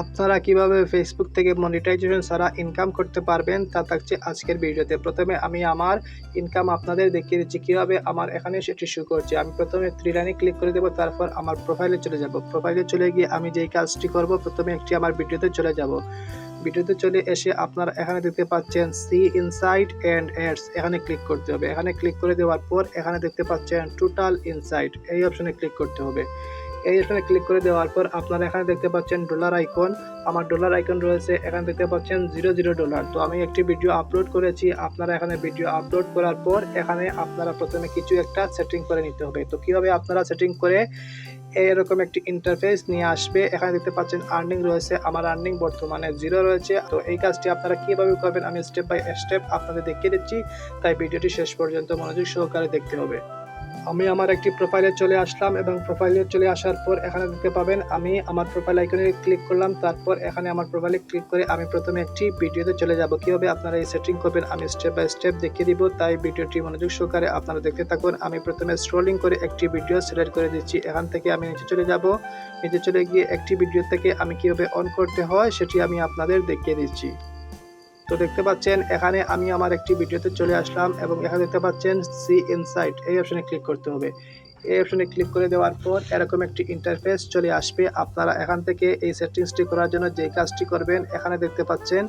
আপনারা কিভাবে ফেসবুক থেকে মনিটাইজেশন ছাড়া ইনকাম করতে পারবেন তা থাকছে আজকের ভিডিওতে। প্রথমে আমি আমার ইনকাম আপনাদের দেখিয়ে দিচ্ছি কিভাবে আমার এখানে সেটি শো করছে। আমি প্রথমে থ্রি লাইনে ক্লিক করে দেবো, তারপর আমার প্রোফাইলে চলে যাব। প্রোফাইলে চলে গিয়ে আমি যেই কাজটি করব, প্রথমে একটি আমার ভিডিওতে চলে যাব। ভিডিওতে চলে এসে আপনারা এখানে দেখতে পাচ্ছেন সি ইনসাইট অ্যান্ড অ্যাডস, এখানে ক্লিক করতে হবে। এখানে ক্লিক করে দেওয়ার পর এখানে দেখতে পাচ্ছেন টোটাল ইনসাইট, এই অপশনে ক্লিক করতে হবে। এই অপশনে ক্লিক করে দেওয়ার পর আপনারা এখানে দেখতে পাচ্ছেন ডলার আইকন, আমার ডলার আইকন রয়েছে। এখানে দেখতে পাচ্ছেন $00। তো আমি একটি ভিডিও আপলোড করেছি। আপনারা এখানে ভিডিও আপলোড করার পর এখানে আপনারা প্রথমে কিছু একটা সেটিং করে নিতে হবে। তো কিভাবে আপনারা সেটিং করে এরকম একটি ইন্টারফেস নিয়ে আসবে। এখানে দেখতে পাচ্ছেন আর্নিং রয়েছে, আমার আর্নিং বর্তমানে 0 রয়েছে। তো এই কাজটি আপনারা কিভাবে করবেন আমি স্টেপ বাই স্টেপ আপনাদের দেখিয়ে দিচ্ছি, তাই ভিডিওটি শেষ পর্যন্ত মনোযোগ সহকারে দেখতে হবে। আমি আমার একটি প্রোফাইলে চলে আসলাম এবং প্রোফাইলে চলে আসার পর এখানে দেখতে পাবেন আমি আমার প্রোফাইল আইকনে ক্লিক করলাম। তারপর এখানে আমার প্রোফাইলে ক্লিক করে আমি প্রথমে একটি ভিডিওতে চলে যাব। কিভাবে আপনারা এই সেটিং করবেন আমি স্টেপ বাই স্টেপ দেখিয়ে দিব, তাই ভিডিওটি মনোযোগ সহকারে আপনারা দেখতে থাকুন। আমি প্রথমে স্ক্রলিং করে একটি ভিডিও সিলেক্ট করে দিচ্ছি। এখান থেকে আমি নিচে চলে যাব। নিচে চলে গিয়ে একটি ভিডিও থেকে আমি কিভাবে অন করতে হয় সেটি আমি আপনাদের দেখিয়ে দিচ্ছি। তো দেখতে পাচ্ছেন এখানে আমি আমার একটি ভিডিওতে চলে আসলাম এবং এখানে দেখতে পাচ্ছেন সি ইনসাইট, এই অপশনে ক্লিক করতে হবে। এই অপশনে ক্লিক করে দেওয়ার পর এরকম একটি ইন্টারফেস চলে আসবে। আপনারা এখান থেকে এই সেটিংসটি করার জন্য যে কাজটি করবেন, এখানে দেখতে পাচ্ছেন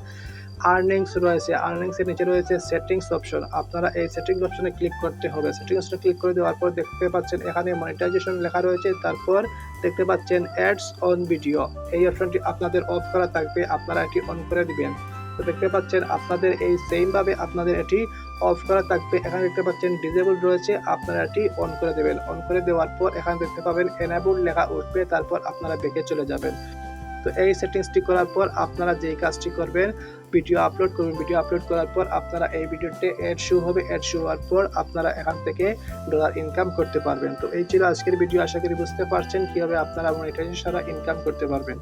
আর্নিংস রয়েছে, আর্নিংসের নিচে রয়েছে সেটিংস অপশন। আপনারা এই সেটিংস অপশনে ক্লিক করতে হবে। সেটিংসটা ক্লিক করে দেওয়ার পর দেখতে পাচ্ছেন এখানে মনিটাইজেশন লেখা রয়েছে। তারপর দেখতে পাচ্ছেন অ্যাডস অন ভিডিও, এই অপশনটি আপনাদের অফ করা থাকবে, আপনারা এটি অন করে দিবেন। তো দেখতে পাচ্ছেন আপনাদের এই সেম ভাবে আপনাদের এটি অফ করা থাকবে। এখানে দেখতে পাচ্ছেন ডিসেবল রয়েছে, আপনারা এটি অন করে দেবেন। অন করে দেওয়ার পর এখানে দেখতে পাবেন এনেবল লেখা উঠবে, তারপর আপনারা ব্যাকে চলে যাবেন। তো এই সেটিংসটি করার পর আপনারা যেই কাজটি করবেন, ভিডিও আপলোড করবেন। ভিডিও আপলোড করার পর আপনারা এই ভিডিওতে অ্যাড শো হবে, অ্যাড শো হওয়ার পর আপনারা এখান থেকে ডলার ইনকাম করতে পারবেন। তো এই ছিল আজকের ভিডিও, আশা করি বুঝতে পারছেন কিভাবে আপনারা মনিটাইজেশন ছাড়া ইনকাম করতে পারবেন।